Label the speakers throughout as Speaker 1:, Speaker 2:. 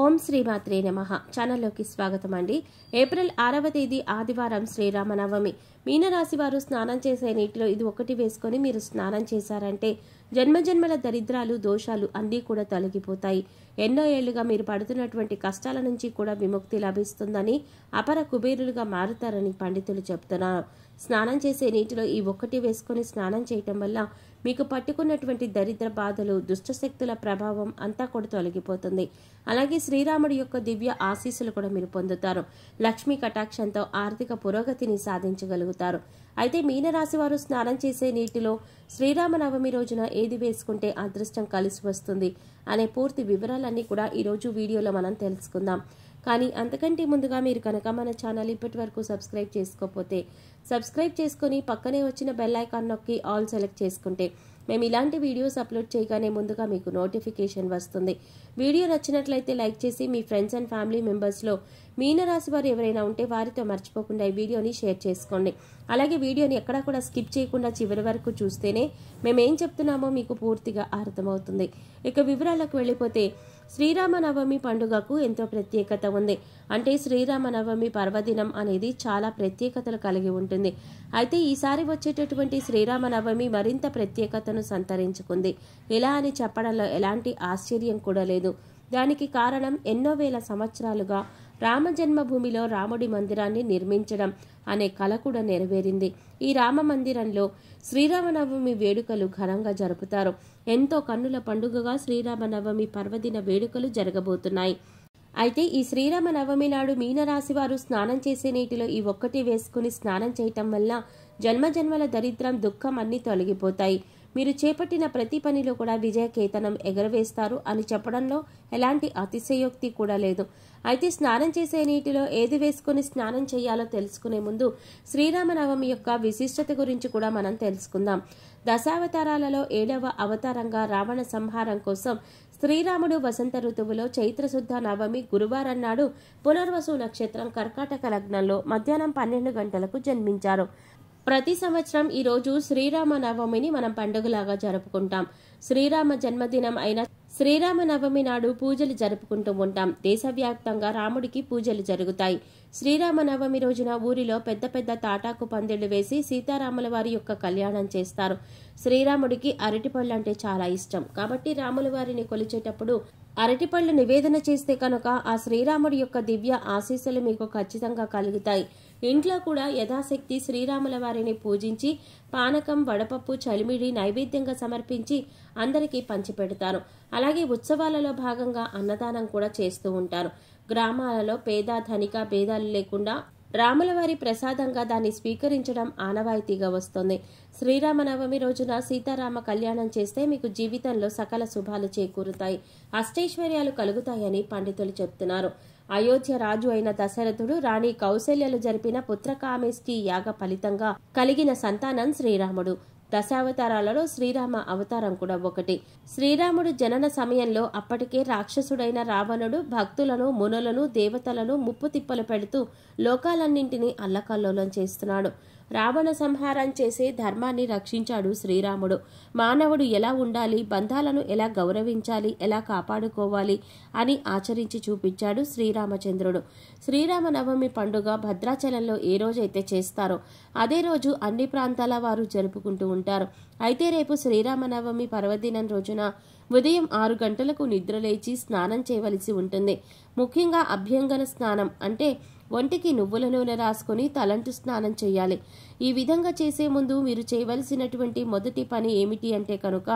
Speaker 1: ఓం శ్రీమాత్రే నమః ఛానల్లోకి స్వాగతం అండి. ఏప్రిల్ 6వ తేదీ ఆదివారం శ్రీరామనవమి. మీనరాశి వారు స్నానం చేసే నీటిలో ఇది ఒకటి వేసుకొని మీరు స్నానం చేశారంటే జన్మజన్మల దరిద్రాలు దోషాలు అన్నీ కూడా తొలగిపోతాయి. ఎన్నో ఏళ్లుగా మీరు పడుతున్నటువంటి కష్టాల నుంచి కూడా విముక్తి లభిస్తుందని, అపర కుబేరులుగా మారుతారని పండితులు చెప్తున్నారు. స్నానం చేసే నీటిలో ఈ ఒక్కటి వేసుకొని స్నానం చేయటం వల్ల మీకు పట్టుకున్నటువంటి దరిద్ర బాధలు, దుష్టశక్తుల ప్రభావం అంతా కూడా తొలగిపోతుంది. అలాగే శ్రీరాముడి యొక్క దివ్య ఆశీస్సులు కూడా మీరు పొందుతారు. లక్ష్మీ కటాక్షంతో ఆర్థిక పురోగతిని సాధించగలుగుతారు. అయితే మీనరాశి వారు స్నానం చేసే నీటిలో శ్రీరామనవమి రోజున ఏది వేసుకుంటే అదృష్టం కలిసి వస్తుంది అనే పూర్తి వివరాలన్నీ కూడా ఈరోజు వీడియోలో మనం తెలుసుకుందాం. కానీ అంతకంటే ముందుగా మీరు కనుక మన ఛానల్ ఇప్పటి వరకు సబ్స్క్రైబ్ చేసుకోకపోతే సబ్స్క్రైబ్ చేసుకొని పక్కనే వచ్చిన బెల్ ఐకాన్ నొక్కి ఆల్ సెలెక్ట్ చేసుకుంటే మేము ఇలాంటి వీడియోస్ అప్లోడ్ చేయగానే ముందుగా మీకు నోటిఫికేషన్ వస్తుంది. వీడియో నచ్చినట్లయితే లైక్ చేసి మీ ఫ్రెండ్స్ అండ్ ఫ్యామిలీ మెంబర్స్లో మీనరాశి వారు ఎవరైనా ఉంటే వారితో మర్చిపోకుండా ఈ వీడియోని షేర్ చేసుకోండి. అలాగే వీడియోని ఎక్కడా కూడా స్కిప్ చేయకుండా చివరి వరకు చూస్తేనే మేమేం చెప్తున్నామో మీకు పూర్తిగా అర్థమవుతుంది. ఇక వివరాలకు వెళ్ళిపోతే శ్రీరామనవమి పండుగకు ఎంతో ప్రత్యేకత ఉంది. అంటే శ్రీరామనవమి పర్వదినం అనేది చాలా ప్రత్యేకతలు కలిగి ఉంటుంది. అయితే ఈసారి వచ్చేటటువంటి శ్రీరామనవమి మరింత ప్రత్యేకతను సంతరించుకుంది. ఇలా అని చెప్పడంలో ఎలాంటి ఆశ్చర్యం కూడా లేదు. దానికి కారణం ఎన్నో వేల సంవత్సరాలుగా రామ జన్మభూమిలో రాముడి మందిరాన్ని నిర్మించడం అనే కల కూడా నెరవేరింది. ఈ రామ మందిరంలో శ్రీరామనవమి వేడుకలు ఘనంగా జరుపుతారు. ఎంతో కన్నుల పండుగగా శ్రీరామనవమి పర్వదిన వేడుకలు జరగబోతున్నాయి. అయితే ఈ శ్రీరామనవమి నాడు మీనరాశి వారు స్నానం చేసే నీటిలో ఈ ఒక్కటి వేసుకుని స్నానం చేయటం వల్ల జన్మజన్మల దరిద్రం దుఃఖం అన్నీ తొలగిపోతాయి. మీరు చేపట్టిన ప్రతి పనిలో కూడా విజయకేతనం ఎగరవేస్తారు అని చెప్పడంలో ఎలాంటి అతిశయోక్తి కూడా లేదు. అయితే స్నానం చేసే నీటిలో ఏది వేసుకుని స్నానం చేయాలో తెలుసుకునే ముందు శ్రీరామనవమి యొక్క విశిష్టత గురించి కూడా మనం తెలుసుకుందాం. దశావతారాలలో 7వ అవతారంగా రావణ సంహారం కోసం శ్రీరాముడు వసంత ఋతువులో చైత్రశుద్ధ నవమి గురువారం నాడు పునర్వసు నక్షత్రం కర్కాటక లగ్నంలో మధ్యాహ్నం 12 గంటలకు జన్మించారు. ప్రతి సంవత్సరం ఈ రోజు శ్రీరామనవమిని మనం పండుగలాగా జరుపుకుంటాం. శ్రీరామ జన్మదినం అయిన శ్రీరామనవమి నాడు పూజలు జరుపుకుంటూ ఉంటాం. దేశవ్యాప్తంగా రాముడికి పూజలు జరుగుతాయి. శ్రీరామనవమి రోజున ఊరిలో పెద్ద పెద్ద తాటాకు పందిళ్లు వేసి సీతారాముల వారి యొక్క కళ్యాణం చేస్తారు. శ్రీరాముడికి అరటిపళ్ళు అంటే చాలా ఇష్టం. కాబట్టి రాముల వారిని కొలిచేటప్పుడు అరటిపళ్ళు నివేదన చేస్తే కనుక ఆ శ్రీరాముడి యొక్క దివ్య ఆశీస్సులు మీకు ఖచ్చితంగా కలుగుతాయి. ఇంట్లో కూడా యథాశక్తి శ్రీరాముల వారిని పూజించి పానకం, వడపప్పు, చలిమిడి నైవేద్యంగా సమర్పించి అందరికీ పంచిపెడతారు. అలాగే ఉత్సవాలలో భాగంగా అన్నదానం కూడా చేస్తూ ఉంటారు. గ్రామాలలో పేద ధనిక భేదాలు లేకుండా రాముల వారి ప్రసాదంగా దాన్ని స్వీకరించడం ఆనవాయితీగా వస్తుంది. శ్రీరామనవమి రోజున సీతారామ కళ్యాణం చేస్తే మీకు జీవితంలో సకల శుభాలు చేకూరుతాయి, అష్టైశ్వర్యాలు కలుగుతాయని పండితులు చెప్తున్నారు. అయోధ్య రాజు అయిన దశరథుడు రాణి కౌశల్యలు జరిపిన పుత్రకామేష్టి యాగ ఫలితంగా కలిగిన సంతానం శ్రీరాముడు. దశావతారాలలో శ్రీరామ అవతారం కూడా ఒకటి. శ్రీరాముడు జనన సమయంలో అప్పటికే రాక్షసుడైన రావణుడు భక్తులను, మునులను, దేవతలను ముప్పు తిప్పలు పెడుతూ లోకాలన్నింటినీ అల్లకల్లోలం చేస్తున్నాడు. రావణ సంహారం చేసే ధర్మాన్ని రక్షించాడు శ్రీరాముడు. మానవుడు ఎలా ఉండాలి, బంధాలను ఎలా గౌరవించాలి, ఎలా కాపాడుకోవాలి అని ఆచరించి చూపించాడు శ్రీరామచంద్రుడు. శ్రీరామనవమి పండుగ భద్రాచలంలో ఏ రోజైతే చేస్తారో అదే రోజు అన్ని ప్రాంతాల వారు జరుపుకుంటూ ఉంటారు. అయితే రేపు శ్రీరామనవమి పర్వదినం రోజున ఉదయం 6 గంటలకు నిద్రలేచి స్నానం చేయవలసి ఉంటుంది. ముఖ్యంగా అభ్యంగన స్నానం అంటే ఒంటికి నువ్వుల నూనె రాసుకొని తలంటు స్నానం చేయాలి. ఈ విధంగా చేసే ముందు మీరు చేయవలసినటువంటి మొదటి పని ఏమిటి అంటే కనుక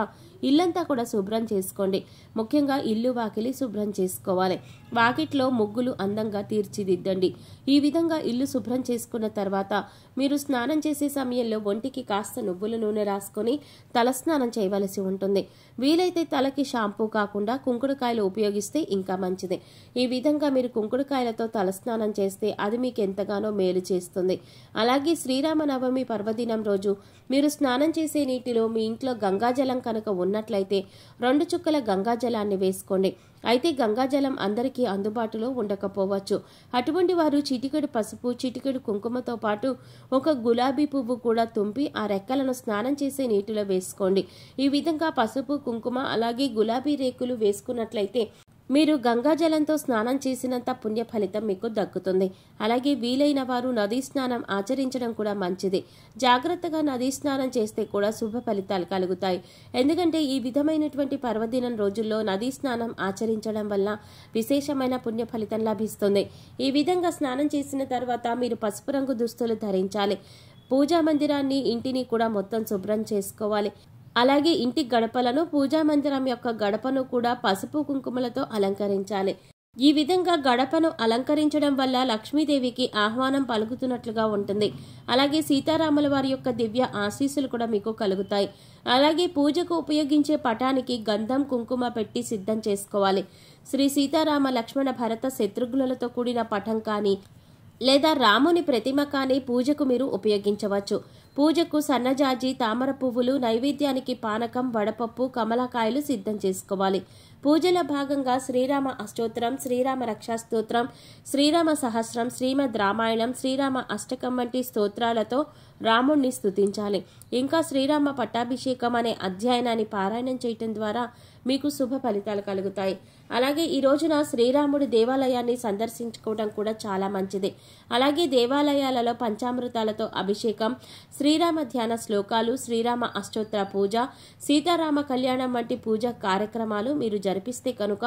Speaker 1: ఇల్లంతా కూడా శుభ్రం చేసుకోండి. ముఖ్యంగా ఇల్లు వాకిలి శుభ్రం చేసుకోవాలి. వాకిట్లో ముగ్గులు అందంగా తీర్చిదిద్దండి. ఈ విధంగా ఇల్లు శుభ్రం చేసుకున్న తర్వాత మీరు స్నానం చేసే సమయంలో ఒంటికి కాస్త నువ్వుల నూనె రాసుకొని తలస్నానం చేయవలసి ఉంటుంది. వీలైతే తలకి షాంపూ కాకుండా కుంకుడుకాయలు ఉపయోగిస్తే ఇంకా మంచిది. ఈ విధంగా మీరు కుంకుడుకాయలతో తలస్నానం చేస్తే అది మీకు ఎంతగానో మేలు చేస్తుంది. అలాగే శ్రీరామనవమి పర్వదినం రోజు మీరు స్నానం చేసే నీటిలో మీ ఇంట్లో గంగాజలం కనుక ఉన్నట్లయితే 2 చుక్కల గంగాజలాన్ని వేసుకోండి. అయితే గంగాజలం అందరికీ అందుబాటులో ఉండకపోవచ్చు. అటువంటి వారు చిటికెడు పసుపు, చిటికెడు కుంకుమతో పాటు ఒక గులాబీ పువ్వు కూడా తుంపి ఆ రెక్కలను స్నానం చేసే నీటిలో వేసుకోండి. ఈ విధంగా పసుపు, కుంకుమ అలాగే గులాబీ రేకులు వేసుకున్నట్లయితే మీరు గంగాజలంతో స్నానం చేసినంత పుణ్య ఫలితం మీకు దక్కుతుంది. అలాగే వీలైన వారు నదీ స్నానం ఆచరించడం కూడా మంచిది. జాగ్రత్తగా నదీ స్నానం చేస్తే కూడా శుభ ఫలితాలు కలుగుతాయి. ఎందుకంటే ఈ విధమైనటువంటి పర్వదినం రోజుల్లో నదీ స్నానం ఆచరించడం వల్ల విశేషమైన పుణ్య ఫలితం లభిస్తుంది. ఈ విధంగా స్నానం చేసిన తర్వాత మీరు పసుపు రంగు దుస్తులు ధరించాలి. పూజా మందిరాన్ని, ఇంటిని కూడా మొత్తం శుభ్రం చేసుకోవాలి. అలాగే ఇంటి గడపలను, పూజా మందిరం యొక్క గడపను కూడా పసుపు కుంకుమలతో అలంకరించాలి. ఈ విధంగా గడపను అలంకరించడం వల్ల లక్ష్మీదేవికి ఆహ్వానం పలుకుతున్నట్లుగా ఉంటుంది. అలాగే సీతారాముల వారి యొక్క దివ్య ఆశీస్సులు కూడా మీకు కలుగుతాయి. అలాగే పూజకు ఉపయోగించే పటానికి గంధం, కుంకుమ పెట్టి సిద్ధం చేసుకోవాలి. శ్రీ సీతారామ లక్ష్మణ భరత శత్రుఘ్నులతో కూడిన పటం కానీ లేదా రాముని ప్రతిమ కానీ పూజకు మీరు ఉపయోగించవచ్చు. పూజకు సన్నజాజి, తామర పువ్వులు, నైవేద్యానికి పానకం, వడపప్పు, కమలకాయలు సిద్ధం చేసుకోవాలి. పూజల భాగంగా శ్రీరామ అష్టోత్తరం, శ్రీరామ రక్షా స్తోత్రం, శ్రీరామ సహస్రం, శ్రీమద్ రామాయణం, శ్రీరామ అష్టకం వంటి స్తోత్రాలతో రాముణ్ణి స్తుతించాలి. ఇంకా శ్రీరామ పట్టాభిషేకం అనే అధ్యయనాన్ని పారాయణం చేయటం ద్వారా మీకు శుభ ఫలితాలు కలుగుతాయి. అలాగే ఈ రోజున శ్రీరాముడి దేవాలయాన్ని సందర్శించుకోవడం కూడా చాలా మంచిది. అలాగే దేవాలయాలలో పంచామృతాలతో అభిషేకం, శ్రీరామ ధ్యాన శ్లోకాలు, శ్రీరామ అష్టోత్తర పూజ, సీతారామ కళ్యాణం వంటి పూజా కార్యక్రమాలు మీరు జరిపిస్తే కనుక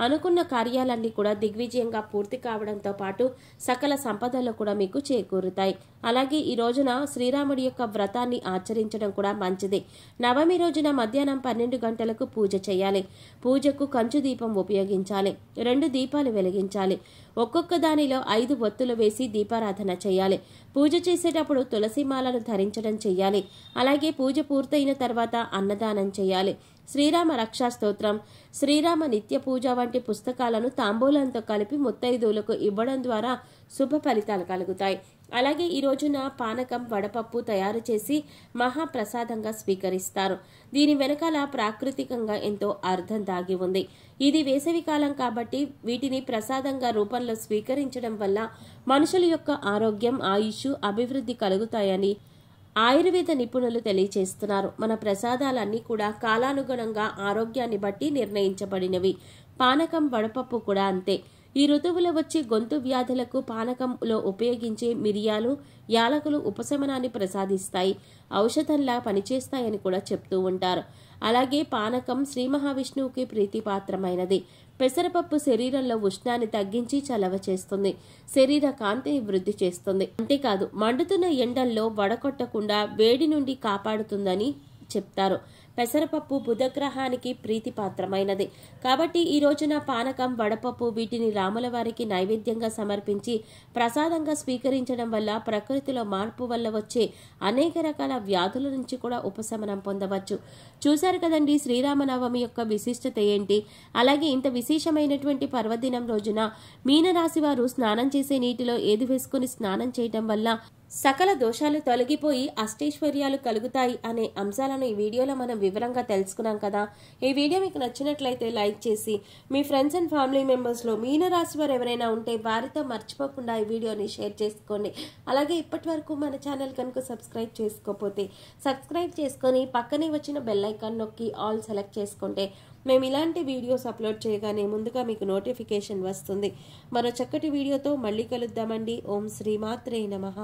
Speaker 1: అనుకున్న కార్యాలన్నీ కూడా దిగ్విజయంగా పూర్తి కావడంతో పాటు సకల సంపదలు కూడా మీకు చేకూరుతాయి. అలాగే ఈ రోజున శ్రీరాముడి యొక్క వ్రతాన్ని ఆచరించడం కూడా మంచిది. నవమి రోజున మధ్యాహ్నం 12 గంటలకు పూజ చేయాలి. పూజకు కంచు దీపం ఉపయోగించాలి. 2 దీపాలు వెలిగించాలి. ఒక్కొక్క దానిలో 5 ఒత్తులు వేసి దీపారాధన చేయాలి. పూజ చేసేటప్పుడు తులసి మాలను ధరించడం చేయాలి. అలాగే పూజ పూర్తయిన తర్వాత అన్నదానం చేయాలి. శ్రీరామ రక్షా స్తోత్రం, శ్రీరామ నిత్య పూజ వంటి పుస్తకాలను తాంబూలంతో కలిపి ముత్తైదువులకు ఇవ్వడం ద్వారా శుభ ఫలితాలు కలుగుతాయి. అలాగే ఈ రోజున పానకం, వడపప్పు తయారు చేసి మహాప్రసాదంగా స్వీకరిస్తారు. దీని వెనకాల ప్రాకృతికంగా ఎంతో అర్థం దాగి ఉంది. ఇది వేసవి కాలం కాబట్టి వీటిని ప్రసాదంగా రూపంలో స్వీకరించడం వల్ల మనుషుల యొక్క ఆరోగ్యం, ఆయుష్, అభివృద్ధి కలుగుతాయని ఆయుర్వేద నిపుణులు తెలియజేస్తున్నారు. మన ప్రసాదాలన్నీ కూడా కాలానుగుణంగా ఆరోగ్యాన్ని బట్టి నిర్ణయించబడినవి. పానకం, వడపప్పు కూడా అంతే. ఈ ఋతువులో వచ్చే గొంతు వ్యాధులకు పానకంలో ఉపయోగించే మిరియాలు, యాలకులు ఉపశమనాన్ని ప్రసాదిస్తాయి, ఔషధంలా పనిచేస్తాయని కూడా చెప్తూ ఉంటారు. అలాగే పానకం శ్రీ మహావిష్ణువుకి ప్రీతిపాత్రమైనది. పెసరపప్పు శరీరంలో ఉష్ణాన్ని తగ్గించి చలవ చేస్తుంది, శరీర కాంతిని వృద్ధి చేస్తుంది. అంతేకాదు మండుతున్న ఎండల్లో వడకొట్టకుండా వేడి నుండి కాపాడుతుందని చెప్తారు. పెసరపప్పు బుధగ్రహానికి ప్రీతిపాత్రమైనది కాబట్టి ఈ రోజున పానకం, వడపప్పు వీటిని రాముల వారికి నైవేద్యంగా సమర్పించి ప్రసాదంగా స్వీకరించడం వల్ల ప్రకృతిలో మార్పు వల్ల వచ్చే అనేక రకాల వ్యాధుల నుంచి కూడా ఉపశమనం పొందవచ్చు. చూశారు కదండి శ్రీరామనవమి యొక్క విశిష్టత ఏంటి. అలాగే ఇంత విశేషమైనటువంటి పర్వదినం రోజున మీనరాశి వారు స్నానం చేసే నీటిలో ఏది వేసుకుని స్నానం చేయటం వల్ల సకల దోషాలు తొలగిపోయి అష్టైశ్వర్యాలు కలుగుతాయి అనే అంశాలను ఈ వీడియోలో మనం వివరంగా తెలుసుకున్నాం కదా. ఈ వీడియో మీకు నచ్చినట్లయితే లైక్ చేసి మీ ఫ్రెండ్స్ అండ్ ఫ్యామిలీ మెంబర్స్లో మీనరాశి వారు ఎవరైనా ఉంటే వారితో మర్చిపోకుండా ఈ వీడియోని షేర్ చేసుకోండి. అలాగే ఇప్పటి వరకు మన ఛానల్ కనుక సబ్స్క్రైబ్ చేసుకోకపోతే సబ్స్క్రైబ్ చేసుకొని పక్కనే వచ్చిన బెల్ ఐకాన్ నొక్కి ఆల్ సెలెక్ట్ చేసుకుంటే మేము ఇలాంటి వీడియోస్ అప్లోడ్ చేయగానే ముందుగా మీకు నోటిఫికేషన్ వస్తుంది. మరో చక్కటి వీడియోతో మళ్ళీ కలుద్దామండి. ఓం శ్రీమాత్రే నమః.